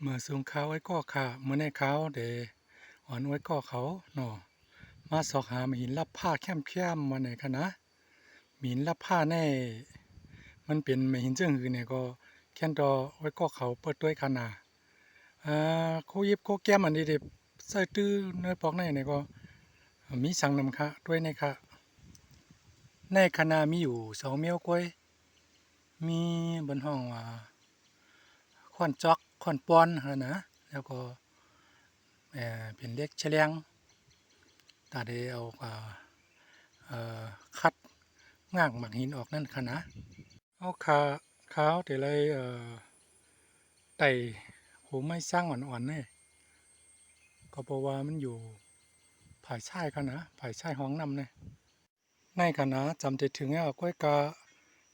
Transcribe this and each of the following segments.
เมื่อสูงเขาไว้ก็ขาเมื่อในเขาเดอ่อนไว้ก็เขาเนาะมาสอกหามีหินรับผ้าแคมๆมาไหนคะนะมีหินรับผ้าแน่มันเป็นไม่หินเจิ้งหือเนี่ยก็แค่นดอไว้ก็เขาเปิดด้วยขนาดโคยิบโคแก้มอันนี้เด็บใส่ตื้อเนื้อปอกในเนี่ยก็มีสังนำค่ะด้วยนะคะในคณะมีอยู่2เมียวกล้วยมีบนห้องว่าค่อนจอกค่อนปอนนะแล้วก็เป็นเล็กแฉลงตาได้เอาคัดง่างหมักหินออกนั่นค่ะนะเอาขาขาวแต่เลยไต่หูไม่สร้างอ่อนๆเนี่ยก็เพราะว่ามันอยู่ภายใต้ค่ะนะภายใต้ห้องนำเนี่ยในค่ะนะจำได้ถึงก้อยกา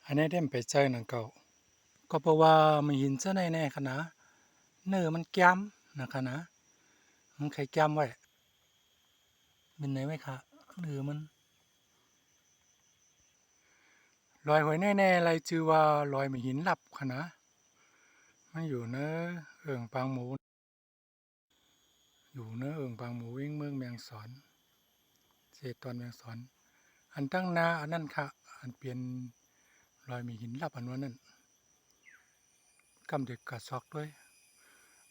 อันนี้เด่มไปใจหนังเก่าก็เพราะว่ามันหินซะในแน่ค่ะนะเนื้อมันแก้มนะคะนะมันไข่แก้มไว้เป็นไหนไว้ค่ะเนื้อมันลอยหอยแน่ๆอะไรจือว่าลอยมันหินหลับค่ะนะมันอยู่เนื้อปางหมูอยู่เนื้อปางหมูวิ่งเมืองแมงสอนเศษตอนแมงสอนอันตั้งนาอันนั้นค่ะอันเปลี่ยนรอยมีหินลับอันนั้นกำเด็กกระซอกด้วย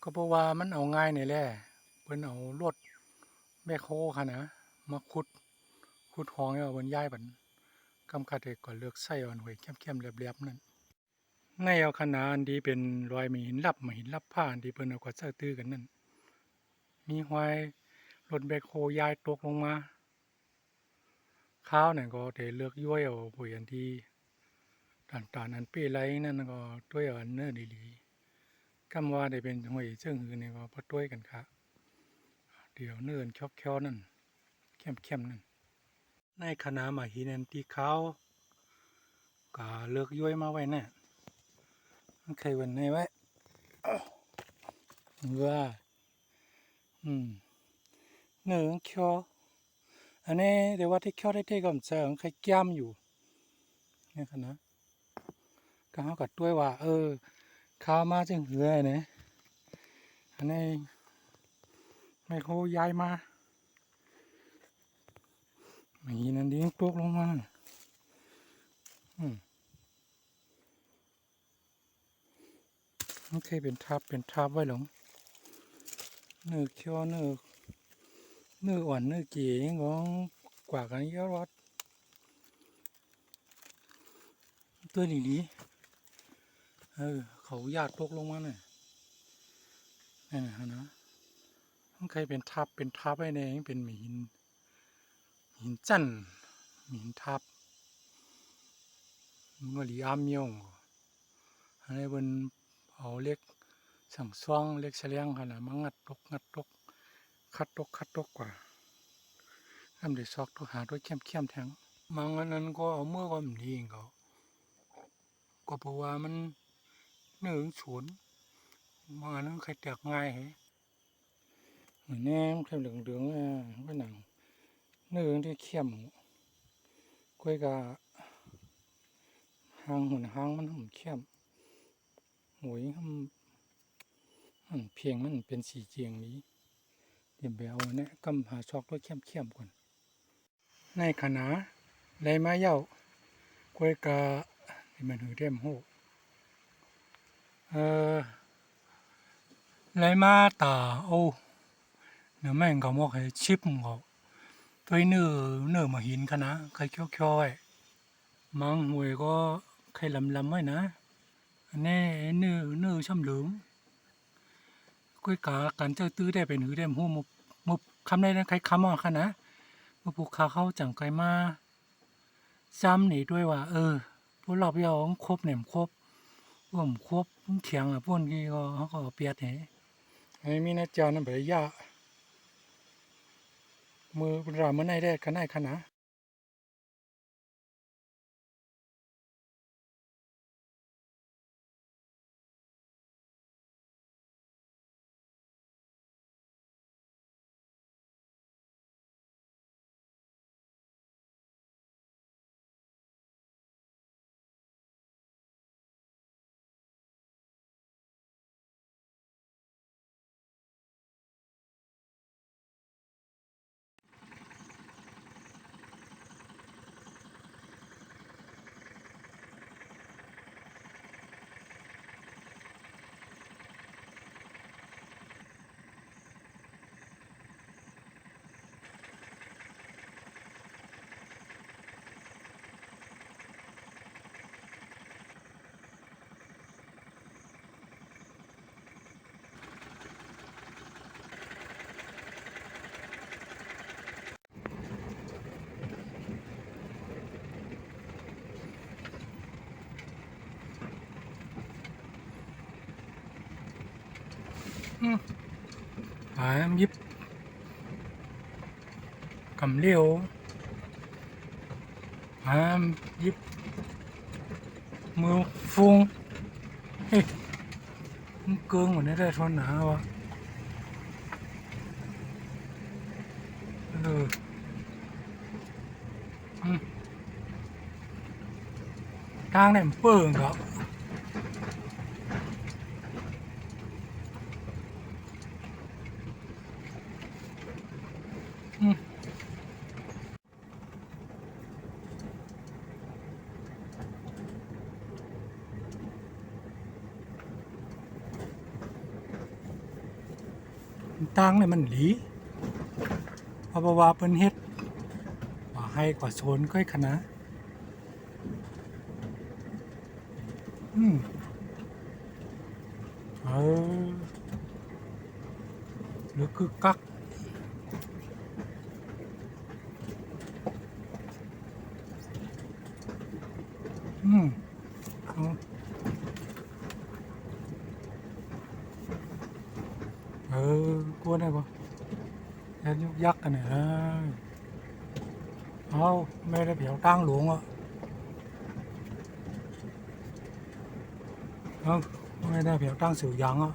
ก็เพราะว่ามันเอาง่ายนี่แหละเพิ่นเอารถแบคโฮค่ะนะมาขุดห้องเอาบนย้ายบันกำคัดเด็กก็เลือกใส่อ่อนหวยเข้มๆเรียบๆนั่นในเอาขนาดอันดีเป็นรอยมีหินลับมาหินลับผ้าอันดีเพิ่นเอาก็เสื้อตื้อกันนั่นมีหอยรถแบคโฮย้ายตกลงมาข้าวนั่นก็ได้เลือกย้อยเอาปุ๋ยอันที่ต่างๆอันเป้ไรนั่นก็ด้วยอันเนื้อดีๆ คำว่าได้เป็นหวยเชิงหือนี่ก็พอต้วยกันค่ะเดี๋ยวเนื่อนชอกแควนั่นเข้มนั่นในคณะมาหินันที่เขาก็เลือกย้อยมาไว้น่ะมันเคยวันไหนไว้ว่าเนื่องแควอันนี้เดี๋ยวว่าที่แควได้ที่ก่อนเสริมใครแก้มอยู่นี่คณะก็เขากัดด้วยว่าข้าวมาจึงหือไอ้เนี่ยอันนี้ไม่เขาย้ายมาไม่หินันดีตกลงมามันเคยเป็นทับไว้หรอเนื้อเคี้ยวเนื้ออ่อนเนื้อเก๋ยังก็กว่ากันเยอะรอดตัวนี้เขาญาติตกลงมาเนี่ยนี่นะนะมันเคยเป็นทับไว้เนี่ยเป็นหินจันหินทับมันก็หลีอามเมียวอันนี้บนเอาเล็กสั่งซ่องเล็กเฉลียงขนาดมันงัดตกคัดตกกว่าทำได้ซอกตัวหาด้วยเข้มแทงมังอันนั้นก็เอาเมื่อก็มันดีก็เพราะว่ามันเนื้อศูนย์มังอันนั้นใครแตกง่ายเหรอแน่มันเหลืองก็หนังเนื้อที่เข้มกล้วยกะหางมันเข้มหวยมันเพียงมันเป็นสีเจียงนี้เดี๋ยวไปเอาเนี่ยกำหาชอกด้วยเข้มก่อนในขณะไรมาเย้ากล้วยกะที่มันหือเต็มหูไรมาตาโอ้เนื้อแม่งก็มอกให้ชิปเขาตัวเนื้อมาหินขนาดใครเคี้ยวๆมังหวยก็ใครลำไว้นะอันนี้เนื้อช่ำเหลืองก้อยกาการเจ้าตื้อได้เป็นหือได้หูมุบคำได้นะใครคำอ่ะค่ะนะมาผูกขาเข้าจังไกมาซ้ำหนีด้วยว่าพวกเราไปเอาครบเนี่ยครบผมครบเถียงอ่ะพวกนี้ก็เขาก็เปียดเหไอ้มีนะเจ้านั่นไปยามือเราเมื่อไหร่ได้กันได้ขนาด หายิบกำเลี้ยวหายิบมือฟุงเฮ้ยมันเกิงเหมือนได้ทนหนาวะทางเนี่ยมันเปิงครับทางเนี่ยมันหลีเพราะว่าเป็นเฮ็ดว่าให้กว่าโซนค่อยขนาดหรือคือกักกลัวได้ปะแล้วยุกยักกันเนี่ยเอาไม่ได้เผียวตั้งหลวงอ่ะเอาไม่ได้เผียวตั้งสื่อยังอ่ะ